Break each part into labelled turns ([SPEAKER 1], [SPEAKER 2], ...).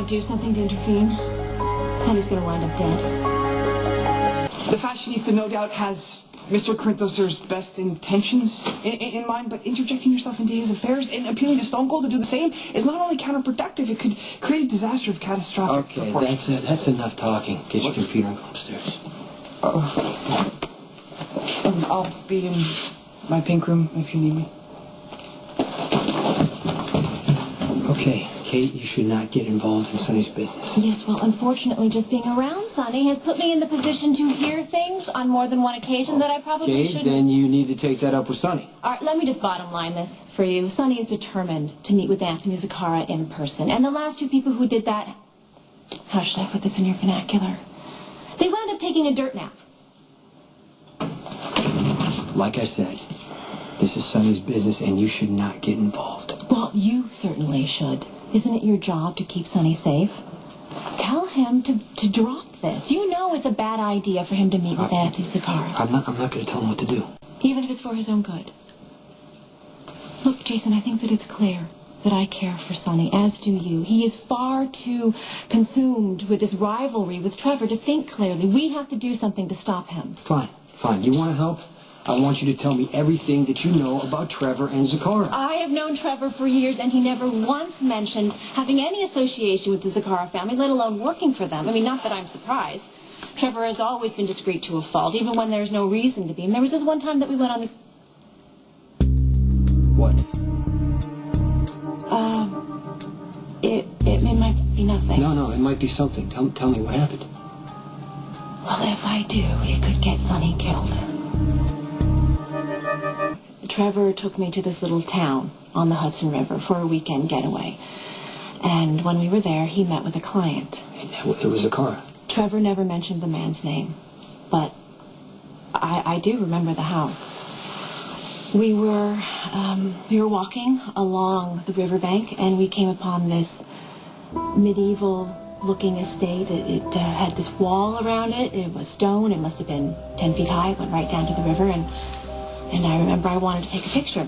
[SPEAKER 1] don't do something to intervene, Sonny's gonna wind up dead.
[SPEAKER 2] The fashionista no doubt has Mr. Corinthos's best intentions in mind, but interjecting yourself into his affairs and appealing to Stone Cold to do the same is not only counterproductive, it could create a disaster of catastrophic proportions.
[SPEAKER 3] Okay, that's enough talking. Get your computer and go upstairs.
[SPEAKER 2] I'll be in my pink room if you need me.
[SPEAKER 3] Okay, Kate, you should not get involved in Sonny's business.
[SPEAKER 1] Yes, well, unfortunately, just being around Sonny has put me in the position to hear things on more than one occasion that I probably shouldn't.
[SPEAKER 3] Then you need to take that up with Sonny.
[SPEAKER 1] All right, let me just bottom line this for you. Sonny is determined to meet with Anthony Zacharra in person. And the last two people who did that, how should I put this in your vernacular? They wound up taking a dirt nap.
[SPEAKER 3] Like I said, this is Sonny's business and you should not get involved.
[SPEAKER 1] Well, you certainly should. Isn't it your job to keep Sonny safe? Tell him to drop this. You know it's a bad idea for him to meet with Anthony Zacharra.
[SPEAKER 3] I'm not going to tell him what to do.
[SPEAKER 1] Even if it's for his own good. Look, Jason, I think that it's clear that I care for Sonny, as do you. He is far too consumed with this rivalry with Trevor to think clearly. We have to do something to stop him.
[SPEAKER 3] Fine. You want to help? I want you to tell me everything that you know about Trevor and Zacharra.
[SPEAKER 1] I have known Trevor for years, and he never once mentioned having any association with the Zacharra family, let alone working for them. I mean, not that I'm surprised. Trevor has always been discreet to a fault, even when there's no reason to be. And there was this one time that we went on this...
[SPEAKER 3] What?
[SPEAKER 1] It might be nothing.
[SPEAKER 3] No, it might be something. Tell me what happened.
[SPEAKER 1] Well, if I do, it could get Sonny killed. Trevor took me to this little town on the Hudson River for a weekend getaway. And when we were there, he met with a client.
[SPEAKER 3] It was Zacharra.
[SPEAKER 1] Trevor never mentioned the man's name, but I do remember the house. We were walking along the riverbank, and we came upon this medieval-looking estate. It had this wall around it. It was stone. It must have been 10 feet high. It went right down to the river, and I remember I wanted to take a picture.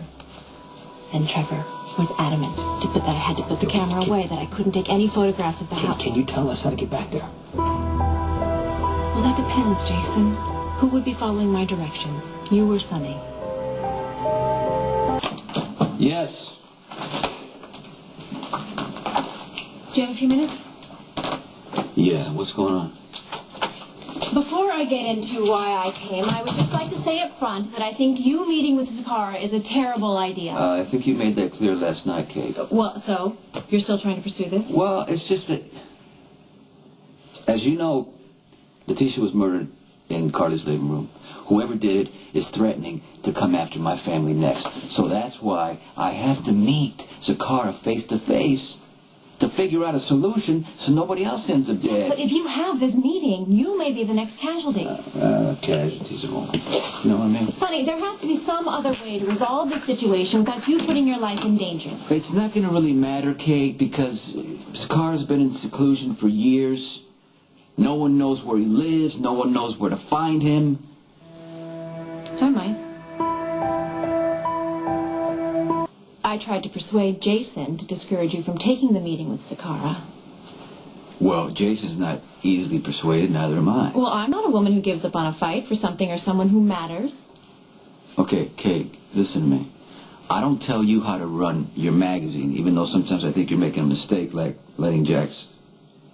[SPEAKER 1] And Trevor was adamant that I had to put the camera away, that I couldn't take any photographs of the house.
[SPEAKER 3] Can you tell us how to get back there?
[SPEAKER 1] Well, that depends, Jason. Who would be following my directions? You or Sonny?
[SPEAKER 4] Yes.
[SPEAKER 1] Do you have a few minutes?
[SPEAKER 4] Yeah, what's going on?
[SPEAKER 1] Before I get into why I came, I would just like to say up front that I think you meeting with Zacharra is a terrible idea.
[SPEAKER 4] I think you made that clear last night, Kate.
[SPEAKER 1] So? You're still trying to pursue this?
[SPEAKER 4] Well, it's just that, as you know, Letitia was murdered in Carly's living room. Whoever did it is threatening to come after my family next. So that's why I have to meet Zacharra face to face to figure out a solution so nobody else ends up dead.
[SPEAKER 1] But if you have this meeting, you may be the next casualty.
[SPEAKER 4] Casualties of all. You know what I mean?
[SPEAKER 1] Sonny, there has to be some other way to resolve this situation without you putting your life in danger.
[SPEAKER 4] It's not going to really matter, Kate, because Zacharra's been in seclusion for years. No one knows where he lives. No one knows where to find him.
[SPEAKER 1] I might. I tried to persuade Jason to discourage you from taking the meeting with Zacharra.
[SPEAKER 4] Well, Jason's not easily persuaded, neither am I.
[SPEAKER 1] Well, I'm not a woman who gives up on a fight for something or someone who matters.
[SPEAKER 4] Okay, Kate, listen to me. I don't tell you how to run your magazine, even though sometimes I think you're making a mistake, like letting Jax,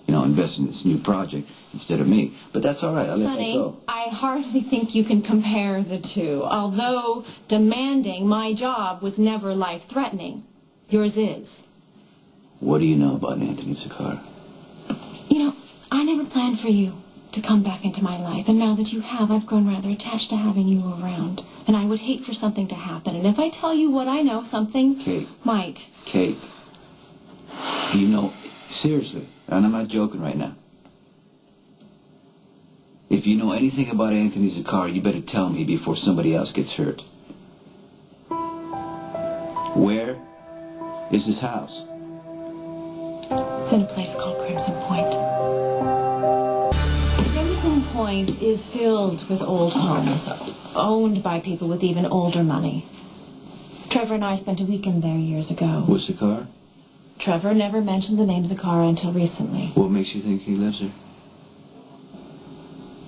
[SPEAKER 4] invest in this new project instead of me. But that's all right. I'll let that go.
[SPEAKER 1] Sonny, I hardly think you can compare the two. Although demanding, my job was never life-threatening. Yours is.
[SPEAKER 4] What do you know about Anthony Zacharra?
[SPEAKER 1] I never planned for you to come back into my life. And now that you have, I've grown rather attached to having you around. And I would hate for something to happen. And if I tell you what I know, something might.
[SPEAKER 4] Kate, seriously, and I'm not joking right now. If you know anything about Anthony Zacharra, you better tell me before somebody else gets hurt. Where is his house?
[SPEAKER 1] It's in a place called Crimson Point. Crimson Point is filled with old homes, owned by people with even older money. Trevor and I spent a weekend there years ago.
[SPEAKER 4] With Zacharra?
[SPEAKER 1] Trevor never mentioned the name Zacharra until recently.
[SPEAKER 4] What makes you think he lives there?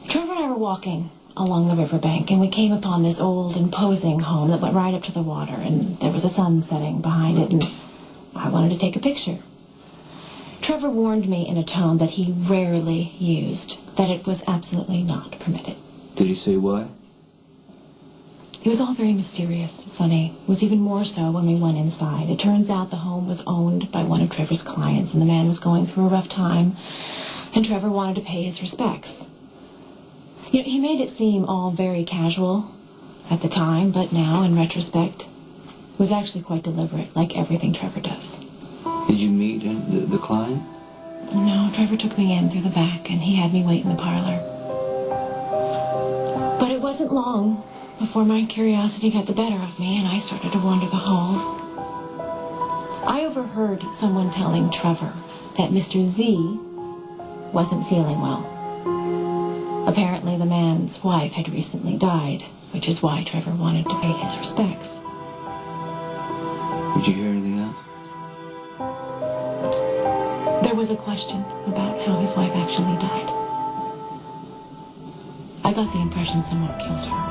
[SPEAKER 1] Trevor and I were walking along the riverbank, and we came upon this old, imposing home that went right up to the water, and there was a sun setting behind it, and I wanted to take a picture. Trevor warned me in a tone that he rarely used, that it was absolutely not permitted.
[SPEAKER 4] Did he say why?
[SPEAKER 1] It was all very mysterious, Sonny. It was even more so when we went inside. It turns out the home was owned by one of Trevor's clients, and the man was going through a rough time, and Trevor wanted to pay his respects. You know, he made it seem all very casual at the time, but now, in retrospect, it was actually quite deliberate, like everything Trevor does.
[SPEAKER 4] Did you meet the client?
[SPEAKER 1] No, Trevor took me in through the back, and he had me wait in the parlor. But it wasn't long before my curiosity got the better of me, and I started to wander the halls. I overheard someone telling Trevor that Mr. Z wasn't feeling well. Apparently the man's wife had recently died, which is why Trevor wanted to pay his respects.
[SPEAKER 4] Did you hear anything else?
[SPEAKER 1] There was a question about how his wife actually died. I got the impression someone killed her.